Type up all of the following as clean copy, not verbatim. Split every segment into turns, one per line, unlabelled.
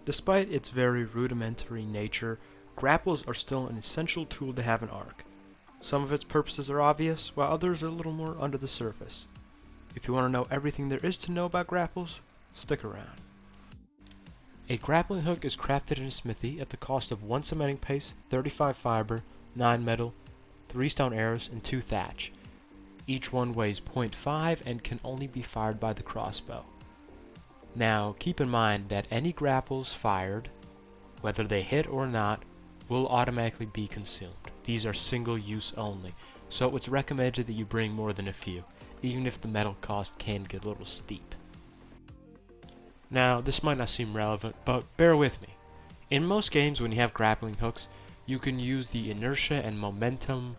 Despite its very rudimentary nature, grapples are still an essential tool to have in Ark. Some of its purposes are obvious, while others are a little more under the surface. If you want to know everything there is to know about grapples, stick around. A grappling hook is crafted in a smithy at the cost of 1 cementing paste, 35 fiber, 9 metal, 3 stone arrows, and 2 thatch. Each one weighs 0.5 and can only be fired by the crossbow. Now, keep in mind that any grapples fired, whether they hit or not, will automatically be consumed. These are single use only, so it's recommended that you bring more than a few, even if the metal cost can get a little steep. Now, this might not seem relevant, but bear with me. In most games when you have grappling hooks, you can use the inertia and momentum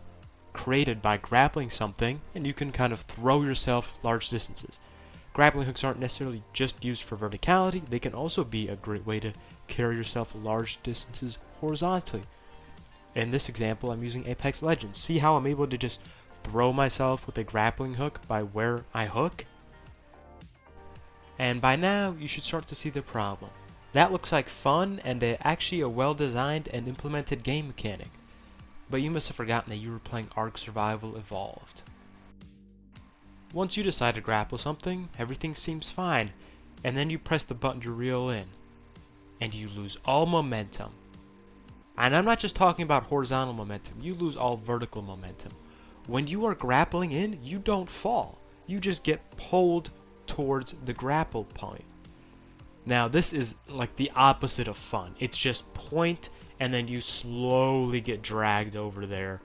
created by grappling something, and you can kind of throw yourself large distances. Grappling hooks aren't necessarily just used for verticality, they can also be a great way to carry yourself large distances horizontally. In this example, I'm using Apex Legends. See how I'm able to just throw myself with a grappling hook by where I hook? And by now, you should start to see the problem. That looks like fun and actually a well-designed and implemented game mechanic. But you must have forgotten that you were playing Ark Survival Evolved. Once you decide to grapple something, everything seems fine, and then you press the button to reel in, and you lose all momentum. And I'm not just talking about horizontal momentum, you lose all vertical momentum. When you are grappling in, you don't fall. You just get pulled towards the grapple point. Now this is like the opposite of fun. It's just point and then you slowly get dragged over there,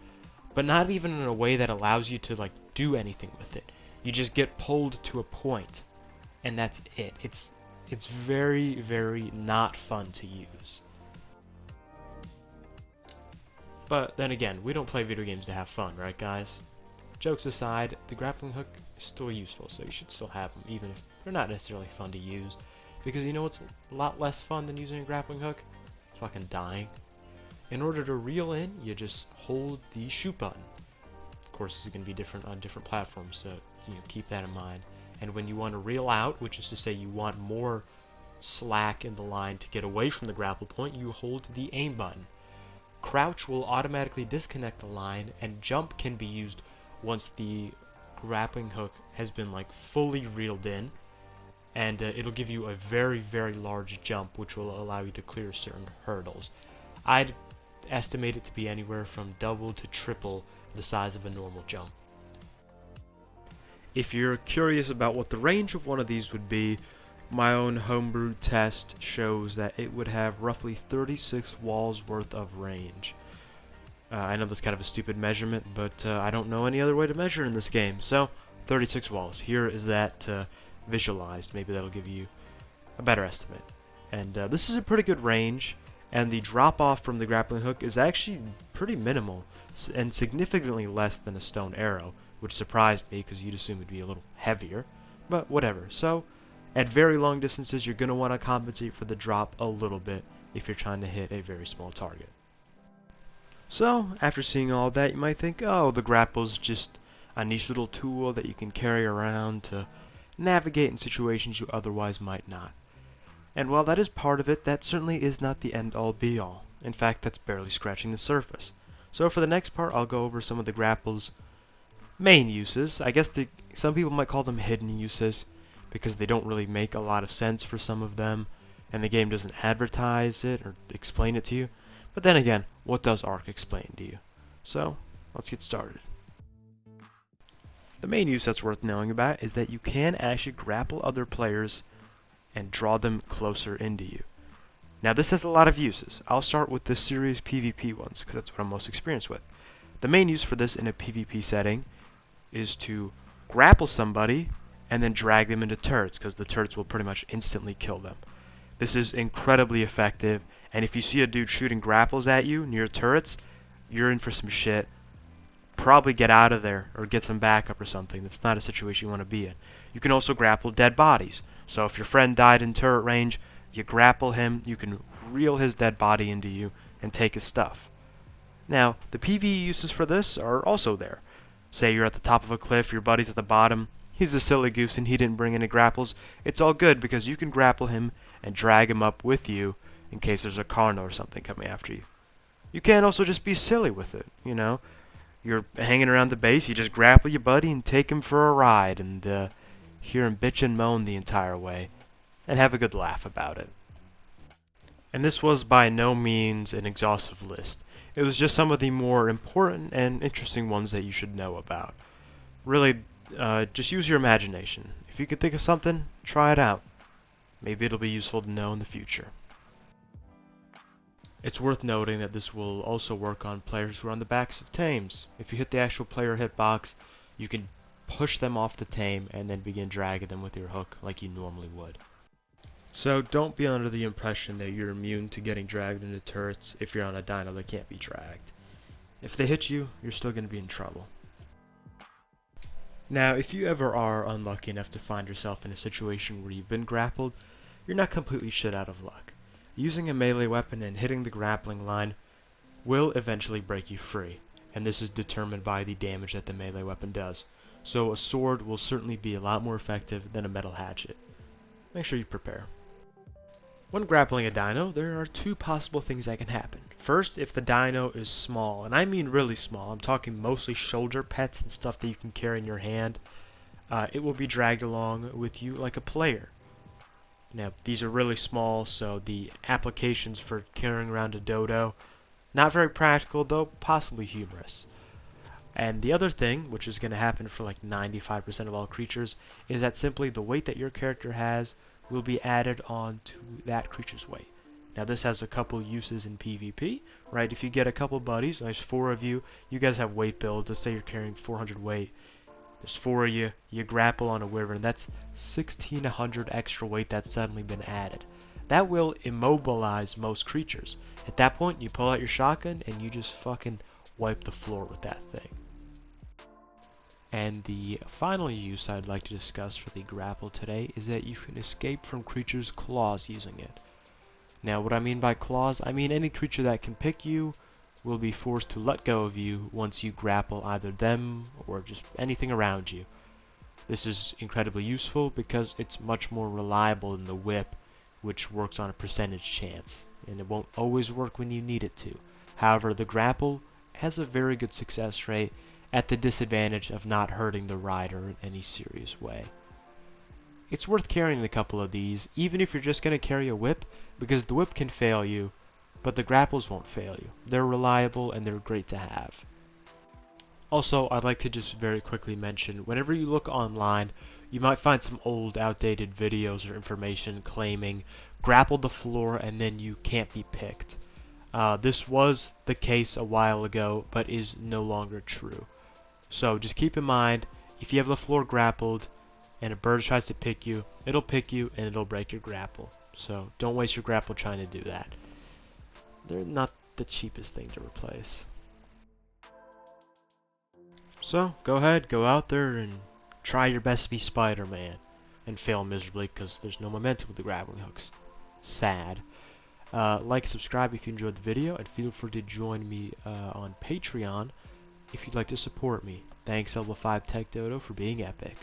but not even in a way that allows you to like do anything with it. You just get pulled to a point, and that's it. It's very, very not fun to use. But then again, we don't play video games to have fun, right guys? Jokes aside, the grappling hook is still useful, so you should still have them, even if they're not necessarily fun to use. Because you know what's a lot less fun than using a grappling hook? Fucking dying. In order to reel in, you just hold the shoot button. Of course, this is going to be different on different platforms, so keep that in mind. And when you want to reel out, which is to say you want more slack in the line to get away from the grapple point, you hold the aim button. Crouch will automatically disconnect the line, and jump can be used once the grappling hook has been like fully reeled in, and it'll give you a very, very large jump, which will allow you to clear certain hurdles. I'd estimate it to be anywhere from double to triple the size of a normal jump. If you're curious about what the range of one of these would be, my own homebrew test shows that it would have roughly 36 walls worth of range. I know that's kind of a stupid measurement, but I don't know any other way to measure in this game, so 36 walls. Here is that visualized. Maybe that'll give you a better estimate. And this is a pretty good range, and the drop off from the grappling hook is actually pretty minimal and significantly less than a stone arrow, which surprised me because you'd assume it'd be a little heavier, but whatever. So at very long distances, you're going to want to compensate for the drop a little bit if you're trying to hit a very small target. So after seeing all that, you might think, oh, the grapple's just a nice little tool that you can carry around to navigate in situations you otherwise might not. And while that is part of it, that certainly is not the end-all be-all. In fact, that's barely scratching the surface. So for the next part, I'll go over some of the grapple's main uses. I guess some people might call them hidden uses, because they don't really make a lot of sense for some of them, and the game doesn't advertise it or explain it to you. But then again, what does Ark explain to you? So, let's get started. The main use that's worth knowing about is that you can actually grapple other players and draw them closer into you. Now this has a lot of uses. I'll start with the serious PvP ones, because that's what I'm most experienced with. The main use for this in a PvP setting is to grapple somebody and then drag them into turrets, because the turrets will pretty much instantly kill them. This is incredibly effective, and if you see a dude shooting grapples at you near turrets, you're in for some shit. Probably get out of there or get some backup or something. That's not a situation you want to be in. You can also grapple dead bodies. So if your friend died in turret range, you grapple him, you can reel his dead body into you and take his stuff. Now, the PvE uses for this are also there. Say you're at the top of a cliff, your buddy's at the bottom, he's a silly goose and he didn't bring any grapples. It's all good because you can grapple him and drag him up with you in case there's a Carno or something coming after you. You can also just be silly with it, you know. You're hanging around the base, you just grapple your buddy and take him for a ride and hear him bitch and moan the entire way, and have a good laugh about it. And this was by no means an exhaustive list. It was just some of the more important and interesting ones that you should know about. Really, just use your imagination. If you can think of something, try it out. Maybe it'll be useful to know in the future. It's worth noting that this will also work on players who are on the backs of tames. If you hit the actual player hitbox, you can push them off the tame and then begin dragging them with your hook like you normally would. So don't be under the impression that you're immune to getting dragged into turrets if you're on a dino that can't be dragged. If they hit you, you're still going to be in trouble. Now, if you ever are unlucky enough to find yourself in a situation where you've been grappled, you're not completely shit out of luck. Using a melee weapon and hitting the grappling line will eventually break you free, and this is determined by the damage that the melee weapon does. So a sword will certainly be a lot more effective than a metal hatchet. Make sure you prepare. When grappling a dino, there are two possible things that can happen. First, if the dino is small, and I mean really small, I'm talking mostly shoulder pets and stuff that you can carry in your hand, it will be dragged along with you like a player. Now, these are really small, so the applications for carrying around a dodo, not very practical, though possibly humorous. And the other thing, which is going to happen for like 95% of all creatures, is that simply the weight that your character has will be added on to that creature's weight. Now, this has a couple uses in PvP, right? If you get a couple buddies, there's 4 of you, you guys have weight builds, let's say you're carrying 400 weight. There's 4 of you, you grapple on a wyvern, that's 1600 extra weight that's suddenly been added. That will immobilize most creatures. At that point, you pull out your shotgun and you just fucking wipe the floor with that thing. And the final use I'd like to discuss for the grapple today is that you can escape from creatures' claws using it. Now, what I mean by claws, I mean any creature that can pick you will be forced to let go of you once you grapple either them or just anything around you. This is incredibly useful because it's much more reliable than the whip, which works on a percentage chance, and it won't always work when you need it to. However, the grapple has a very good success rate at the disadvantage of not hurting the rider in any serious way. It's worth carrying a couple of these, even if you're just going to carry a whip, because the whip can fail you, but the grapples won't fail you. They're reliable and they're great to have. Also, I'd like to just very quickly mention, whenever you look online, you might find some old outdated videos or information claiming grapple the floor and then you can't be picked. This was the case a while ago, but is no longer true. So just keep in mind, if you have the floor grappled and a bird tries to pick you, it'll pick you and it'll break your grapple. So don't waste your grapple trying to do that. They're not the cheapest thing to replace. So go ahead, go out there and try your best to be Spider-Man and fail miserably because there's no momentum with the grappling hooks. Sad. Like, subscribe if you enjoyed the video, and feel free to join me on Patreon if you'd like to support me. Thanks, Level 5 Tech Dodo, for being epic.